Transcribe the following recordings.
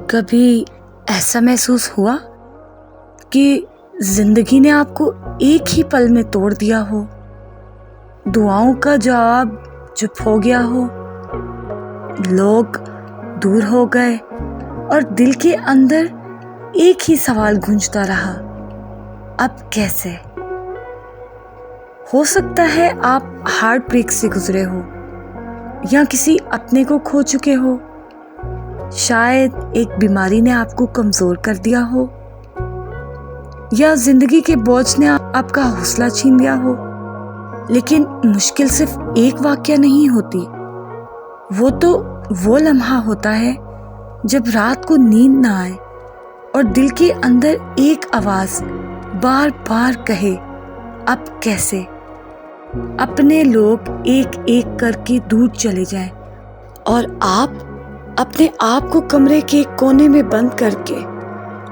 کبھی ایسا محسوس ہوا کہ زندگی نے آپ کو ایک ہی پل میں توڑ دیا ہو، دعاؤں کا جواب چپ ہو گیا ہو، لوگ دور ہو گئے اور دل کے اندر ایک ہی سوال گونجتا رہا، اب کیسے؟ ہو سکتا ہے آپ ہارٹ بریک سے گزرے ہو یا کسی اپنے کو کھو چکے ہو، شاید ایک بیماری نے آپ کو کمزور کر دیا ہو یا زندگی کے بوجھ نے آپ کا حوصلہ چھین لیا ہو۔ لیکن مشکل صرف ایک واقعہ نہیں ہوتی، وہ تو وہ لمحہ ہوتا ہے جب رات کو نیند نہ آئے اور دل کے اندر ایک آواز بار بار کہے، اب کیسے؟ اپنے لوگ ایک ایک کر کے دور چلے جائیں اور آپ اپنے آپ کو کمرے کے کونے میں بند کر کے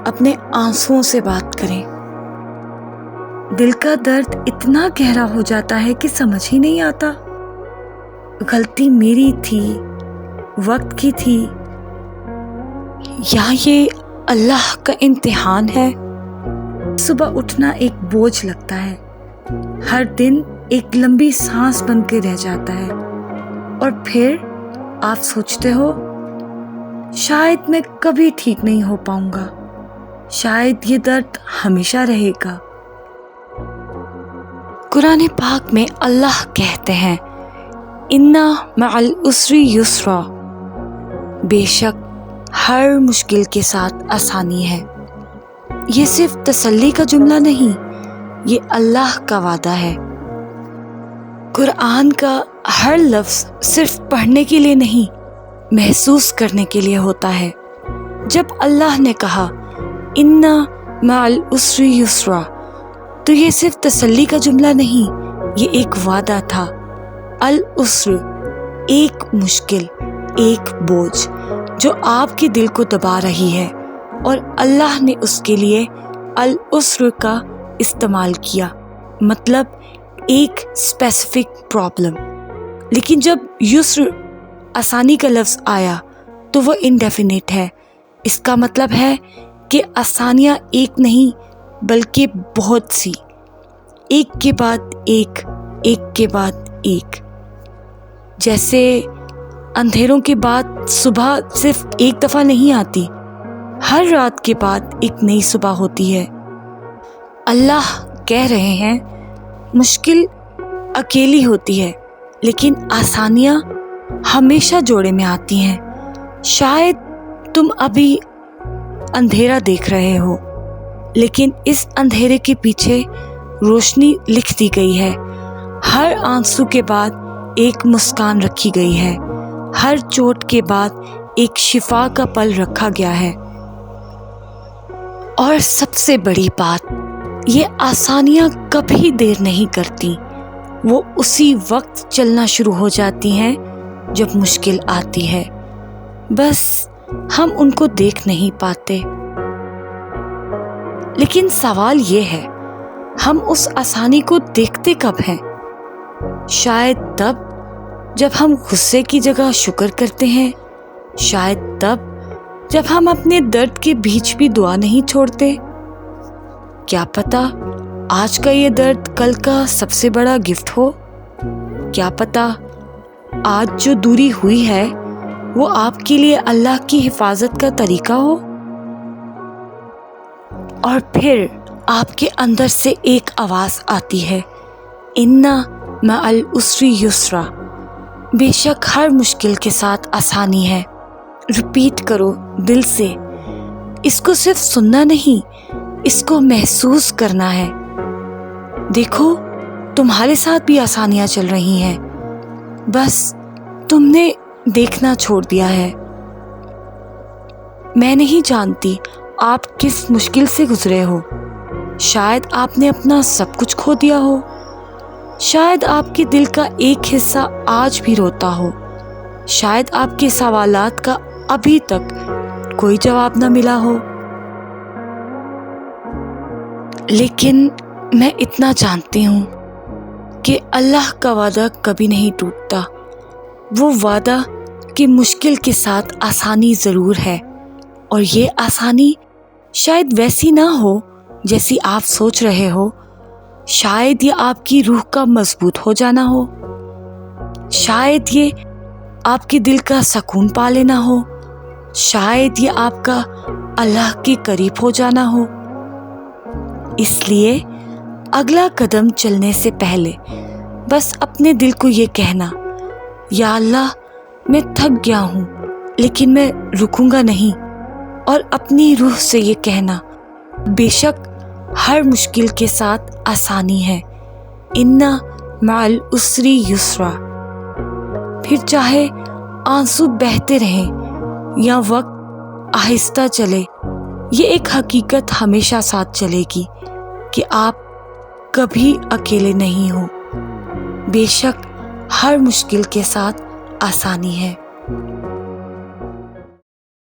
اپنے آنسوؤں سے بات کریں۔ دل کا درد اتنا گہرا ہو جاتا ہے کہ سمجھ ہی نہیں آتا، غلطی میری تھی، وقت کی تھی، یا یہ اللہ کا امتحان ہے۔ صبح اٹھنا ایک بوجھ لگتا ہے، ہر دن ایک لمبی سانس بن کے رہ جاتا ہے، اور پھر آپ سوچتے ہو شاید میں کبھی ٹھیک نہیں ہو پاؤں گا، شاید یہ درد ہمیشہ رہے گا۔ قرآن پاک میں اللہ کہتے ہیں، اِنَّ مَعَ الْعُسْرِ یُسْرًا، بے شک ہر مشکل کے ساتھ آسانی ہے۔ یہ صرف تسلی کا جملہ نہیں، یہ اللہ کا وعدہ ہے۔ قرآن کا ہر لفظ صرف پڑھنے کے لیے نہیں، محسوس کرنے کے لیے ہوتا ہے۔ جب اللہ نے کہا اِنَّ مَعَ الْعُسْرِ یُسْرًا، تو یہ صرف تسلی کا جملہ نہیں، یہ ایک وعدہ تھا۔ العسر، ایک مشکل، ایک بوجھ جو آپ کے دل کو دبا رہی ہے، اور اللہ نے اس کے لیے العسر کا استعمال کیا، مطلب ایک اسپیسیفک پرابلم۔ لیکن جب یسر، آسانی کا لفظ آیا تو وہ انڈیفینٹ ہے۔ اس کا مطلب ہے کہ آسانیاں ایک نہیں بلکہ بہت سی، ایک کے بعد ایک، ایک کے بعد ایک۔ جیسے اندھیروں کے بعد صبح صرف ایک دفعہ نہیں آتی، ہر رات کے بعد ایک نئی صبح ہوتی ہے۔ اللہ کہہ رہے ہیں، مشکل اکیلی ہوتی ہے لیکن آسانیاں ہمیشہ جوڑے میں آتی ہیں۔ شاید تم ابھی اندھیرا دیکھ رہے ہو، لیکن اس اندھیرے کے پیچھے روشنی لکھ دی گئی ہے۔ ہر آنسو کے بعد ایک مسکان رکھی گئی ہے، ہر چوٹ کے بعد ایک شفا کا پل رکھا گیا ہے۔ اور سب سے بڑی بات، یہ آسانیاں کبھی دیر نہیں کرتی، وہ اسی وقت چلنا شروع ہو جاتی ہیں جب مشکل آتی ہے، بس ہم ان کو دیکھ نہیں پاتے۔ لیکن سوال یہ ہے، ہم اس آسانی کو دیکھتے کب ہیں؟ شاید تب جب ہم غصے کی جگہ شکر کرتے ہیں، شاید تب جب ہم اپنے درد کے بیچ بھی دعا نہیں چھوڑتے۔ کیا پتہ آج کا یہ درد کل کا سب سے بڑا گفٹ ہو؟ کیا پتہ آج جو دوری ہوئی ہے وہ آپ کے لیے اللہ کی حفاظت کا طریقہ ہو؟ اور پھر آپ کے اندر سے ایک آواز آتی ہے، اِنَّ مَعَ الْعُسْرِ یُسْرًا، بے شک ہر مشکل کے ساتھ آسانی ہے۔ ریپیٹ کرو دل سے، اس کو صرف سننا نہیں، اس کو محسوس کرنا ہے۔ دیکھو تمہارے ساتھ بھی آسانیاں چل رہی ہیں، بس تم نے دیکھنا چھوڑ دیا ہے۔ میں نہیں جانتی آپ کس مشکل سے گزرے ہو، شاید آپ نے اپنا سب کچھ کھو دیا ہو، شاید آپ کے دل کا ایک حصہ آج بھی روتا ہو، شاید آپ کے سوالات کا ابھی تک کوئی جواب نہ ملا ہو۔ لیکن میں اتنا جانتی ہوں کہ اللہ کا وعدہ کبھی نہیں ٹوٹتا، وہ وعدہ کہ مشکل کے ساتھ آسانی ضرور ہے، اور یہ آسانی شاید ویسی نہ ہو جیسی آپ سوچ رہے ہو، شاید یہ آپ کی روح کا مضبوط ہو جانا ہو، شاید یہ آپ کے دل کا سکون پا لینا ہو، شاید یہ آپ کا اللہ کے قریب ہو جانا ہو۔ اس لیے اگلا قدم چلنے سے پہلے بس اپنے دل کو یہ کہنا، یا اللہ میں تھک گیا ہوں لیکن میں رکوں گا نہیں، اور اپنی روح سے یہ کہنا، بے شک ہر مشکل کے ساتھ آسانی ہے، ان مع العسر یسرا۔ پھر چاہے آنسو بہتے رہیں یا وقت آہستہ چلے، یہ ایک حقیقت ہمیشہ ساتھ چلے گی کہ آپ کبھی اکیلے نہیں ہو، بے شک ہر مشکل کے ساتھ آسانی ہے۔